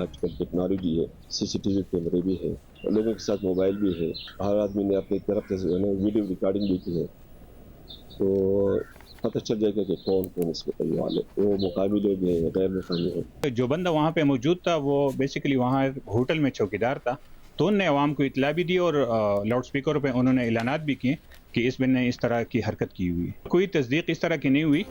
आजकल टेक्नोलॉजी है, सीसीटीवी कैमरे भी है, लोगों के साथ मोबाइल भी है, हर आदमी ने अपनी तरफ से वीडियो रिकॉर्डिंग भी की है, तो पता चल जाएगा कि कौन कौन इसमें करने वाले, वो मुकामी लोग हैं, गैर मुकामी हैं। जो बंदा वहाँ पे मौजूद था वो बेसिकली वहाँ होटल में चौकीदार था, तो उनने अवाम को इतला भी दी और लाउड स्पीकर पे उन्होंने ऐलानात भी किए कि इस बंदे ने इस तरह की हरकत की हुई है। कोई तस्दीक इस तरह की नहीं हुई।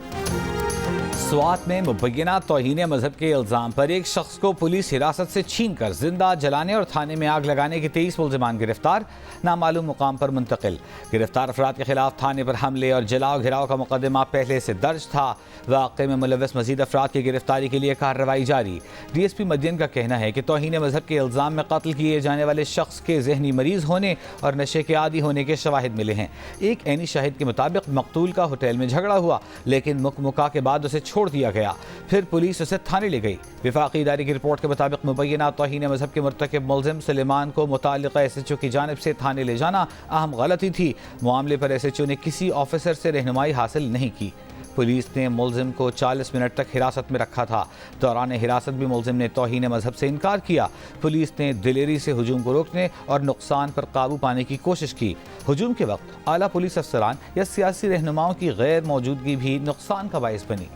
स्वात में मुबैना तौहीन मजहब के इल्ज़ाम पर एक शख्स को पुलिस हिरासत से छीन कर जिंदा जलाने और थाने में आग लगाने के 23 मुल्जिमान गिरफ्तार, नामालूम मुकाम पर मुंतकिल। गिरफ्तार अफराद के खिलाफ थाने पर हमले और जलाओ घिराव का मुकदमा पहले से दर्ज था। वाक़े में मुलव्वस मजीद अफराद की गिरफ्तारी के लिए कार्रवाई जारी। DSP मदियन का कहना है कि तौहीन मजहब के इल्ज़ाम में कत्ल किए जाने वाले शख्स के जहनी मरीज होने और नशे के आदी होने के शवाहिद मिले हैं। एक ऐनी शाहिद के मुताबिक मकतूल का होटल में झगड़ा हुआ, लेकिन मुकमुका के बाद उसे छोड़ दिया गया, फिर पुलिस उसे थाने ले गई। विफाकी इदारे की रिपोर्ट के मुताबिक मुबैना तौहीन मजहब के मुर्तकिब मुल्जिम सुलेमान को मुताल्लिका SHO की जानिब से थाने ले जाना अहम गलती थी। मामले पर SHO ने किसी ऑफिसर से रहनुमाई हासिल नहीं की। पुलिस ने मुल्जिम को 40 मिनट तक हिरासत में रखा था। दौरान हिरासत भी मुल्जिम ने तौहीन मजहब से इनकार किया। पुलिस ने दिलेरी से हुजूम को रोकने और नुकसान पर काबू पाने की कोशिश की। हुजूम के वक्त आला पुलिस अफसरान या सियासी रहनुमाओं की गैर मौजूदगी भी नुकसान का बाइस बनी।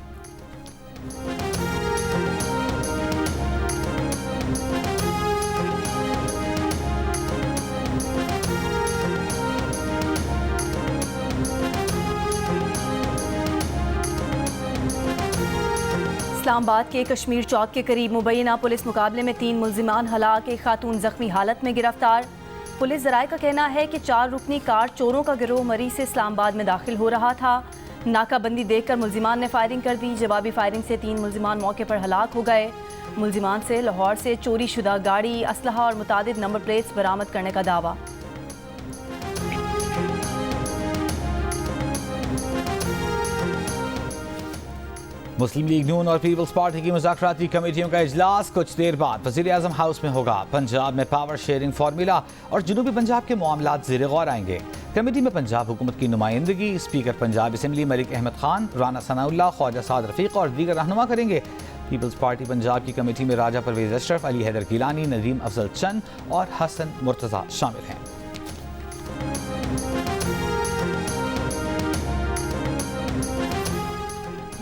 इस्लामाबाद के कश्मीर चौक के करीब मुबैना पुलिस मुकाबले में 3 मुल्जिमान हलाक, एक खातून जख्मी हालत में गिरफ्तार। पुलिस ज़राए का कहना है कि 4 रुकनी कार चोरों का गिरोह मरी से इस्लामाबाद में दाखिल हो रहा था। नाकाबंदी देखकर मुल्जिमान ने फायरिंग कर दी। जवाबी फायरिंग से 3 मुल्जिमान मौके पर हलाक हो गए। मुल्जिमान से लाहौर से चोरी शुदा गाड़ी, असलहा और मुतादिद नंबर प्लेट्स बरामद करने का दावा। मुस्लिम लीग नून और पीपल्स पार्टी की मुज़ाकराती कमेटियों का इजलास कुछ देर बाद वज़ीर आज़म हाउस में होगा। पंजाब में पावर शेयरिंग फार्मूला और जनूबी पंजाब के मामलात ज़ेर गौर आएंगे। कमेटी में पंजाब हुकूमत की नुमाइंदगी स्पीकर पंजाब असम्बली मलिक अहमद खान, राना सनाउल्लाह, ख्वाजा साद रफ़ीक और दीगर रहनुमा करेंगे। पीपल्स पार्टी पंजाब की कमेटी में राजा परवेज अशरफ, अली हैदर गिलानी, नदीम अफजल चंद और हसन मुर्तज़ा शामिल हैं।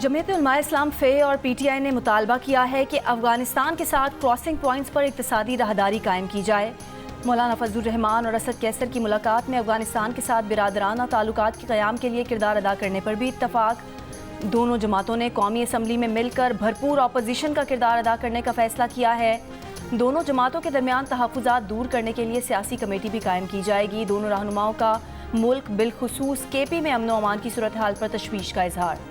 जमीयत उलमा इस्लाम फ़े और PTI ने मुतालबा किया है कि अफगानिस्तान के साथ क्रॉसिंग पॉइंट्स पर इक़्तिसादी राहदारी कायम की जाए। मौलाना फजलुर रहमान और असद कैसर की मुलाकात में अफगानिस्तान के साथ बिरादराना ताल्लुकात के क़याम के लिए किरदार अदा करने पर भी इत्तफाक। दोनों जमातों ने कौमी असम्बली में मिलकर भरपूर अपोजिशन का किरदार अदा करने का फैसला किया है। दोनों जमातों के दरमियान तहफ़्फ़ुज़ात दूर करने के लिए सियासी कमेटी भी कायम की जाएगी। दोनों रहनुमाओं का मुल्क बिलखुसूस KP में अमन व अमान की सूरत हाल पर तशवीश का इजहार।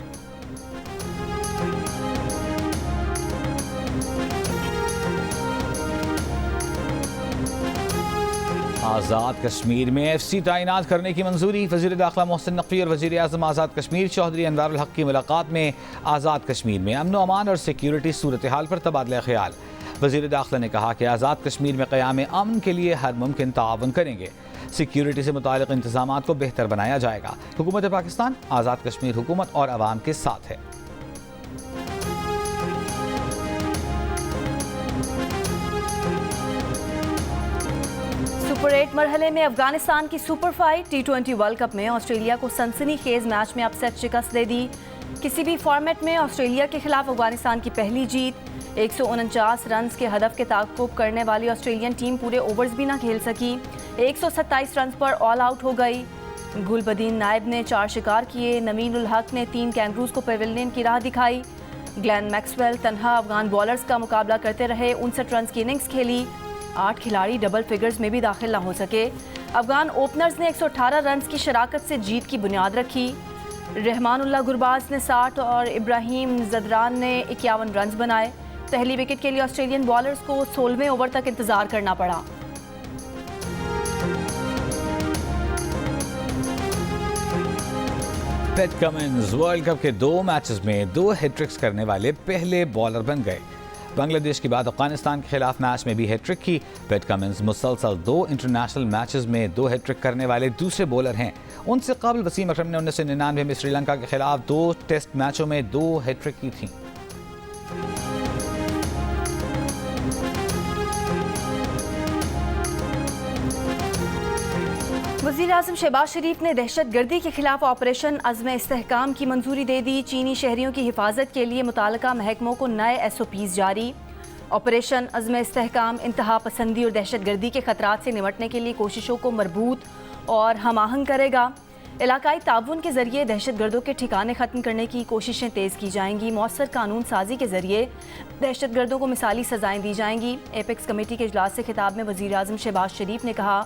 आज़ाद कश्मीर में FC तैनात करने की मंजूरी। वज़ीर दाखिला मोहसिन नकवी और वज़ीर आज़म आज़ाद कश्मीर चौधरी अनवारुल हक की मुलाकात में आज़ाद कश्मीर में अमन व अमान और सिक्योरिटी सूरत हाल पर तबादला ख्याल। वज़ीर दाखिला ने कहा कि आज़ाद कश्मीर में क़याम अमन के लिए हर मुमकिन ताअवुन करेंगे। सिक्योरिटी से मुतालिक इंतज़ामात को बेहतर बनाया जाएगा। हुकूमत पाकिस्तान आज़ाद कश्मीर हुकूमत और अवाम के साथ है। सुपर 8 मरहले में अफगानिस्तान की super fight. T20 world cup में ऑस्ट्रेलिया को सनसनी खेज मैच में अपसेट शिकस्त दे दी। किसी भी फॉर्मेट में ऑस्ट्रेलिया के खिलाफ अफगानिस्तान की पहली जीत। 149 रन के हदफ के ताक़ुब करने वाली ऑस्ट्रेलियन टीम पूरे ओवर्स भी ना खेल सकी। 127 रन पर ऑल आउट हो गई। गुलबदीन नायब ने 4 शिकार किए। नवीन उल हक ने 3 कैंगरूज को पेविलियन की राह दिखाई। ग्लेन मैक्सवेल तन्हा अफगान बॉलर्स का मुकाबला करते रहे। 59 रन की इनिंग्स खेली। 8 खिलाड़ी डबल फिगर्स में भी दाखिल ना हो सके। अफगान ओपनर्स ने 118 रन की शराकत से जीत की बुनियाद रखी। रहमानुल्लाह गुरबाज ने 60 और इब्राहिम जदरान ने 51 रन बनाए। पहली विकेट के लिए ऑस्ट्रेलियन बॉलर्स को 16वें ओवर तक इंतजार करना पड़ा। पैट कमिंस वर्ल्ड कप के 2 मैचेस में 2 हैट्रिक्स करने वाले पहले बॉलर बन गए। बांग्लादेश के बाद अफगानिस्तान के खिलाफ मैच में भी हैट्रिक की। पैट कमिंस मुसलसल 2 इंटरनेशनल मैचेस में 2 हैट्रिक करने वाले दूसरे बॉलर हैं। उनसे कबल वसीम अकरम ने 1999 में श्रीलंका के खिलाफ 2 टेस्ट मैचों में 2 हैट्रिक की थी। वज़ीर-ए-आज़म शहबाज शरीफ ने दहशतगर्दी के खिलाफ ऑपरेशन अज़्म इस्तेहकाम की मंजूरी दे दी। चीनी शहरियों की हिफाजत के लिए मुताल्लिका महकमों को नए SOPs जारी। ऑपरेशन अज़्म इस्तेहकाम इंतहा पसंदी और दहशतगर्दी के खतरात से निपटने के लिए कोशिशों को मरबूत और हम-आहंग करेगा। इलाकाई ताउन के जरिए दहशतगर्दों के ठिकाने ख़त्म करने की कोशिशें तेज़ की जाएंगी। मौसर कानून साजी के जरिए दहशतगर्दों को मिसाली सजाएं दी जाएंगी। एपेक्स कमेटी के इजलास से खिताब में वज़ीर-ए-आज़म शहबाज शरीफ ने कहा,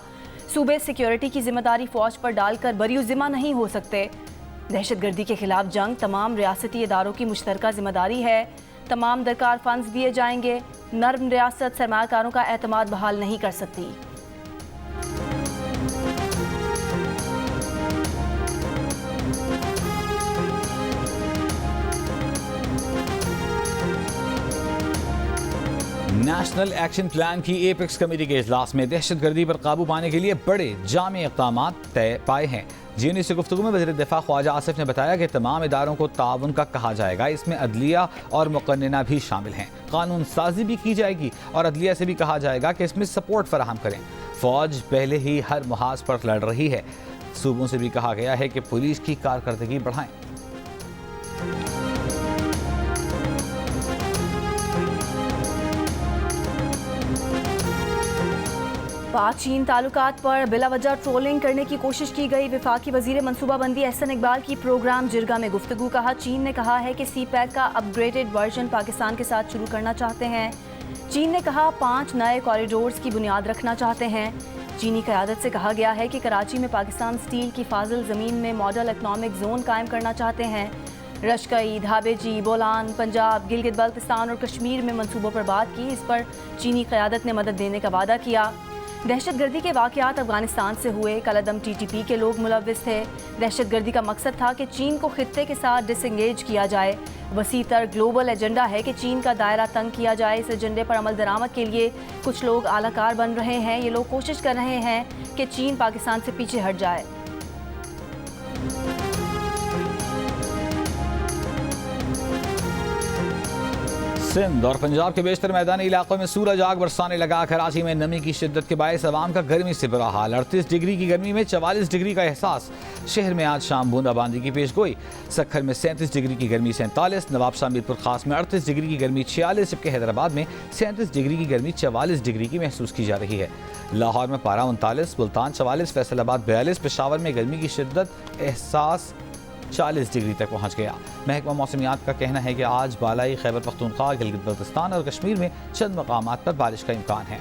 सूबे सिक्योरिटी की जिम्मेदारी फ़ौज पर डालकर बरीउज़िम्मा नहीं हो सकते। दहशतगर्दी के खिलाफ जंग तमाम रियासती इदारों की मुश्तरका जिम्मेदारी है। तमाम दरकार फंड्स दिए जाएंगे। नर्म रियासत सरमाकारों का एतमाद बहाल नहीं कर सकती। नेशनल एक्शन प्लान की एपेक्स कमेटी के इजलास में दहशतगर्दी पर काबू पाने के लिए बड़े जामे इक़दाम तय पाए हैं। GNU से गुफ्तगू में वज़ीर दिफा ख्वाजा आसिफ ने बताया कि तमाम इदारों को ताउन का कहा जाएगा। इसमें अदलिया और मुक़न्निना भी शामिल हैं। कानून साजी भी की जाएगी और अदलिया से भी कहा जाएगा कि इसमें सपोर्ट फराहम करें। फ़ौज पहले ही हर मुहाज पर लड़ रही है। सूबों से भी कहा गया है कि पुलिस की कारकर्दगी बढ़ाएं। पाक चीन ताल्लुकात पर बिलावजह ट्रोलिंग करने की कोशिश की गई। वफाकी वजीर मनसूबाबंदी एहसन इकबाल की प्रोग्राम जिरगा में गुफ्तगू। कहा, चीन ने कहा है कि CPEC का अपग्रेडेड वर्जन पाकिस्तान के साथ शुरू करना चाहते हैं। चीन ने कहा 5 नए कॉरिडोर्स की बुनियाद रखना चाहते हैं। चीनी क़यादत से कहा गया है कि कराची में पाकिस्तान स्टील की फाजिल ज़मीन में मॉडल इकनॉमिक जोन कायम करना चाहते हैं। रशकई, धाबेजी, बोलान, पंजाब, गिलगित बल्तिस्तान और कश्मीर में मनसूबों पर बात की। इस पर चीनी क़यादत ने मदद देने का वादा किया। दहशतगर्दी के वाक़यात अफगानिस्तान से हुए। कलअदम TTP के लोग मुलव्विस थे। दहशतगर्दी का मकसद था कि चीन को खित्ते के साथ डिसंगेज किया जाए। वसीतर ग्लोबल एजेंडा है कि चीन का दायरा तंग किया जाए। इस एजेंडे पर अमल दरामद के लिए कुछ लोग आलाकार बन रहे हैं। ये लोग कोशिश कर रहे हैं कि चीन पाकिस्तान से पीछे हट जाए। सिंध और पंजाब के बेशतर मैदानी इलाकों में सूरज आग बरसाने लगा। कराची में नमी की शिद्दत के बायस अवाम का गर्मी से बुरा हाल। 38 डिग्री की गर्मी में 44 डिग्री का एहसास। शहर में आज शाम बूंदाबांदी की पेशगोई। सखर में 37 डिग्री की गर्मी 47, नवाबशाह मीरपुर खास में 38 डिग्री की गर्मी 46, जबकि हैदराबाद में 37 डिग्री की गर्मी 44 डिग्री की महसूस की जा रही है। लाहौर में पारा 39, मुल्तान 44, फैसलाबाद 42, पेशावर में गर्मी की शिद्दत एहसास 40 डिग्री तक पहुंच गया। महकमा मौसमियात का कहना है कि आज बालाई खैबर पख्तूनख्वा, गिलगित बल्तिस्तान और कश्मीर में चंद मकामात पर बारिश का इम्कान है।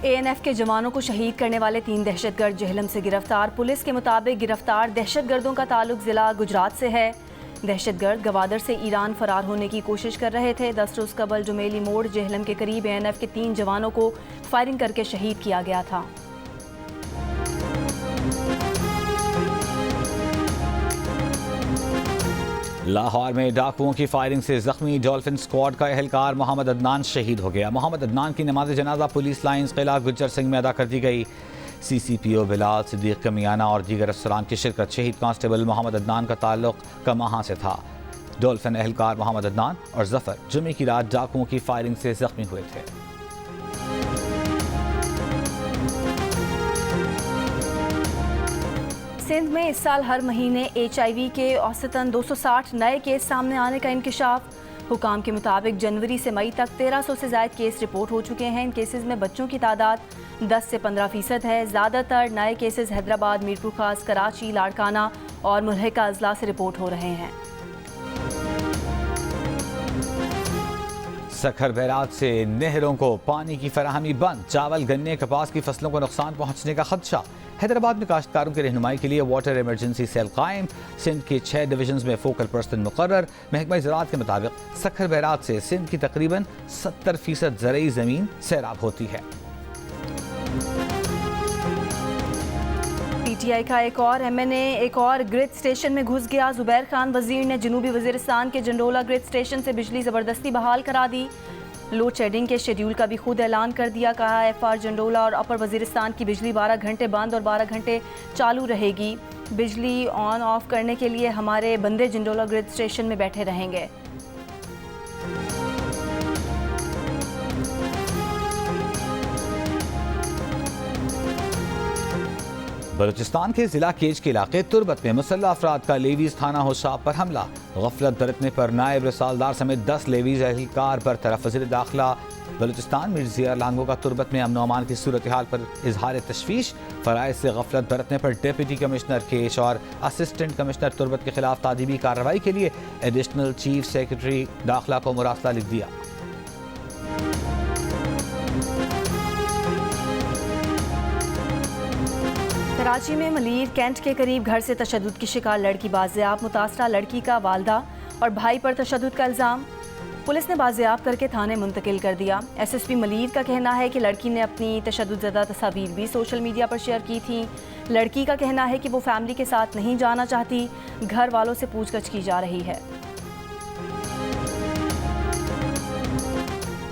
ANF के जवानों को शहीद करने वाले 3 दहशतगर्द जेहलम से गिरफ्तार। पुलिस के मुताबिक गिरफ्तार दहशतगर्दों का ताल्लुक जिला गुजरात से है। दहशतगर्द गवादर से ईरान फरार होने की कोशिश कर रहे थे। 10 रोज़ कबल जुमेली मोड़ जेहलम के करीब ANF के 3 जवानों को फायरिंग करके शहीद किया गया था। लाहौर में डाकुओं की फायरिंग से जख्मी डॉल्फिन स्क्वाड का एहलकार मोहम्मद अदनान शहीद हो गया। मोहम्मद अदनान की नमाज जनाजा पुलिस लाइन्स किला गुज्जर सिंह में अदा कर दी गई। CCPO बिलाल सिद्दीक कमियाना और दीगर अफसरान की शिरकत। शहीद कांस्टेबल मोहम्मद अदनान का ताल्लुक कमाहा से था। डॉल्फिन एहलकार मोहम्मद अदनान और जफर जुमे की रात डाकुओं की फायरिंग से जख्मी हुए थे। सिंध में इस साल हर महीने HIV के औसतन 260 नए केस सामने आने का इंकिशाफ। हुकाम के मुताबिक जनवरी से मई तक 1300 से ज़ायद केस रिपोर्ट हो चुके हैं। इन केसेस में बच्चों की तादाद 10 से 15% है। ज़्यादातर नए केसेस हैदराबाद, मीरपुर खास, कराची, लाड़काना और मुल्हिका अजला से रिपोर्ट हो रहे हैं। सखर बैराज से नहरों को पानी की फराहमी बंद। चावल, गन्ने, कपास की फसलों को नुकसान पहुंचने का खदशा। हैदराबाद में काश्तकारों की रहनुमाई के लिए वाटर इमरजेंसी सेल कायम। सिंध के 6 डिवीजन में फोकल पर्सन मुकर्रर। महकमा ज़राअत के मुताबिक सखर बैराज से सिंध की तकरीबन 70% ज़रई ज़मीन सैराब होती है। PTI का एक और MNA एक और ग्रिड स्टेशन में घुस गया। जुबैर खान वजीर ने जनूबी वजीरिस्तान के जंडोला ग्रिड स्टेशन से बिजली ज़बरदस्ती बहाल करा दी। लोड शेडिंग के शेड्यूल का भी खुद ऐलान कर दिया। कहा FR जंडोला और अपर वजीरिस्तान की बिजली 12 घंटे बंद और 12 घंटे चालू रहेगी। बिजली ऑन ऑफ करने के लिए हमारे बंदे जंडोला ग्रिड स्टेशन में बैठे रहेंगे। बलूचिस्तान के जिला केज के इलाके तुर्बत में मुसल्लह अफराद का लेवीज थाना होशाब पर हमला। गफलत बरतने पर नायब रसालदार समेत 10 लेवीज एहलकार बरतरफ। वज़ीर दाखिला बलूचिस्तान मिर्ज़ा लांगो का तुर्बत में अमन अमान की सूरत हाल पर इजहार तशवीश। फ़राइज़ से गफलत बरतने पर डिप्टी कमिश्नर केश और असिस्टेंट कमिश्नर तुर्बत के खिलाफ तादीबी कार्रवाई के लिए एडिशनल चीफ सेक्रेटरी दाखिला को मुरासला लिख दिया। कराची में मलीर कैंट के करीब घर से तशद्दुद की शिकार लड़की बाजियाब। मुतासरा लड़की का वालदा और भाई पर तशद्दुद का इल्ज़ाम। पुलिस ने बाजियाब करके थाने मुंतकिल कर दिया। SSP मलीर का कहना है कि लड़की ने अपनी तशद्दुदज़दा तस्वीर भी सोशल मीडिया पर शेयर की थी। लड़की का कहना है कि वो फैमिली के साथ नहीं जाना चाहती। घर वालों से पूछताछ की जा रही है।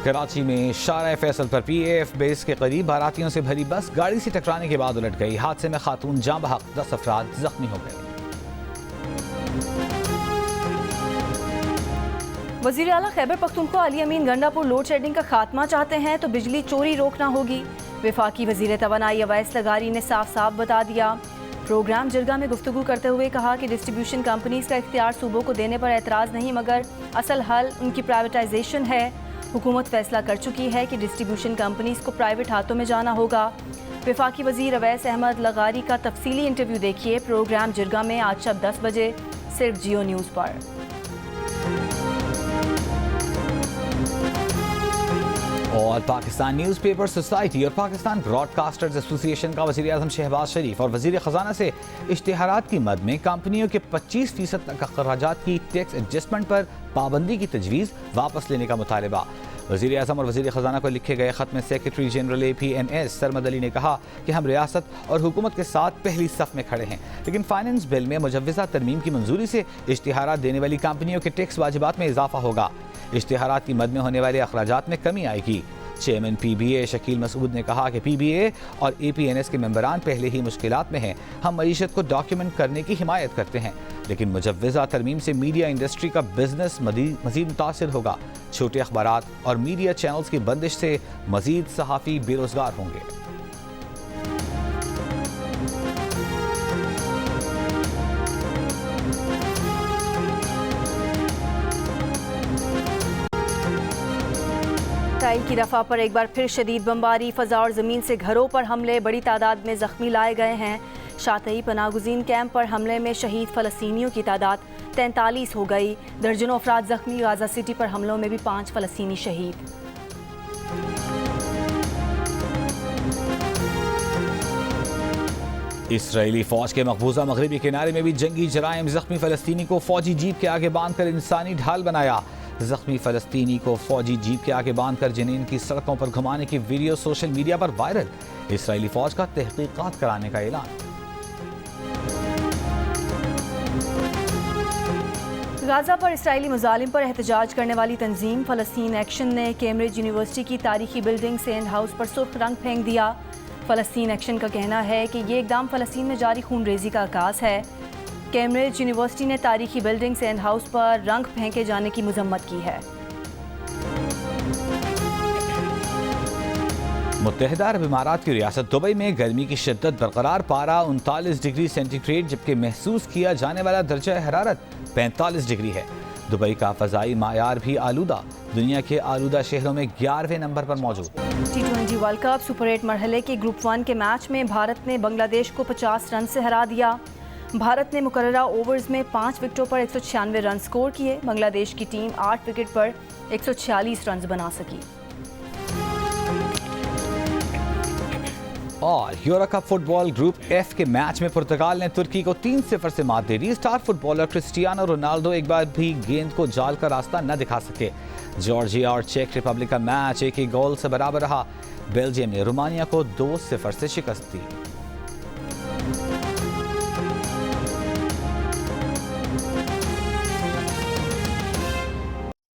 कराची में शारा फैसल पर PAF बेस के करीब बारातियों से भरी बस गाड़ी से टकराने के बाद उलट गई। हादसे में खातून जाँ बहक, 10 अफराद जख्मी हो गए। वज़ीर आला खैबर पख्तूनख्वा अली अमीन गंडापुर लोड शेडिंग का खात्मा चाहते हैं तो बिजली चोरी रोकना होगी। वफाकी वज़ीर तवानाई अवैस लगारी ने साफ साफ बता दिया। प्रोग्राम जिरगा में गुफ्तगू करते हुए कहा कि डिस्ट्रीब्यूशन कंपनीज का इख्तियार सूबों को देने पर एतराज़ नहीं, मगर असल हल उनकी प्राइवेटाइजेशन है। हुकूमत फैसला कर चुकी है कि डिस्ट्रीब्यूशन कंपनीज को प्राइवेट हाथों में जाना होगा। वफाकी वज़ीर अवैस अहमद लगारी का तफसीली इंटरव्यू देखिए प्रोग्राम जिरगा में आज शब 10 बजे सिर्फ जियो न्यूज़ पर। और पाकिस्तान न्यूज़पेपर सोसाइटी और पाकिस्तान ब्रॉडकास्टर्स एसोसिएशन का वज़ीर आज़म शहबाज शरीफ और वज़ीर ख़जाना से इश्तिहारात की मद में कंपनियों के 25% तक अखराजात की टैक्स एडजस्टमेंट पर पाबंदी की तजवीज़ वापस लेने का मुतालबा। वज़ीर आज़म और वज़ीर ख़जाना को लिखे गए ख़त में secretary general APNS Sarmad Ali ने कहा कि हम रियासत और हुकूमत के साथ पहली सफ़ में खड़े हैं, लेकिन फाइनेंस बिल में मुजव्वज़ा तरमीम की मंजूरी से इश्तिहारात देने वाली कंपनियों के टैक्स वाजिबात में इजाफा होगा। इश्तिहारात की मद में होने वाले अखराजात में कमी आएगी। चेयरमैन PBA शकील मसूद ने कहा कि PBA और APNS के मेंबरान पहले ही मुश्किलात में हैं। हम मईशत को डॉक्यूमेंट करने की हिमायत करते हैं, लेकिन मुजव्वज़ा तरमीम से मीडिया इंडस्ट्री का बिजनेस मज़ीद मुतासिर होगा। छोटे अखबारात और मीडिया चैनल्स की बंदिश से मज़ीद सहाफ़ी बेरोज़गार होंगे। इसराइल की रफ़ा पर एक बार फिर शदीद बमबारी। फ़ज़ा और ज़मीन से घरों पर हमले, बड़ी तादाद में ज़ख्मी लाए गए हैं। शातई पनागुज़ीन कैंप पर हमले में शहीद फ़लस्तीनियों की तादाद 43 हो गई। दर्जनों अफराद ज़ख्मी। गाज़ा सिटी पर हमलों में भी 5 फ़लस्तीनी शहीद। इसराइली फ़ौज के मकबूजा मगरबी किनारे में भी जंगी जराइम। ज़ख्मी फ़लस्तीनी को फ़ौजी जीप के आगे बांध कर इंसानी ढाल बनाया। ज़ख्मी फ़लस्तीनी को फ़ौजी जीप के आगे बांधकर जनीन की सड़कों पर घुमाने की वीडियो सोशल मीडिया पर वायरल। इसराइली फ़ौज का तहकीकात कराने का ऐलान। गाज़ा पर इसराइली मुजालिम पर एहतजाज करने वाली तंजीम फ़लस्तीन एक्शन ने कैम्ब्रिज यूनिवर्सिटी की तारीखी बिल्डिंग सेंड हाउस पर सुर्ख रंग फेंक दिया। फ़लस्तीन एक्शन का कहना है कि ये इक़दाम फ़लस्तीन में जारी खून रेजी का आगाज़ है। कैम्ब्रिज यूनिवर्सिटी ने तारीखी बिल्डिंग सेंड हाउस पर रंग फेंके जाने की मजम्मत की है। मुत्तहिदा अरब इमारात की रियासत दुबई में गर्मी की शिद्दत बरकरार। पारा 39 डिग्री सेंटीग्रेड, जबकि महसूस किया जाने वाला दर्जा हरारत 45 डिग्री है। दुबई का फ़ज़ाई मायार भी आलूदा, दुनिया के आलूदा शहरों में 11वें नंबर पर मौजूद। T20 वर्ल्ड कप सुपर 8 मरहले के ग्रुप 1 के मैच में भारत ने बांग्लादेश को 50 रन से हरा दिया। भारत ने मुकर्ररा ओवर्स में 5 विकेटों पर 196 रन स्कोर किए। बांग्लादेश की टीम 8 विकेट पर 146 रन बना सकी। और euro cup football group F के मैच में पुर्तगाल ने तुर्की को 3-0 से मात दे दी। स्टार फुटबॉलर क्रिस्टियानो रोनाल्डो एक बार भी गेंद को जाल का रास्ता न दिखा सके। जॉर्जिया और चेक रिपब्लिक का मैच 1-1 गोल से बराबर रहा। बेल्जियम ने रोमानिया को 2-0 से शिकस्त दी।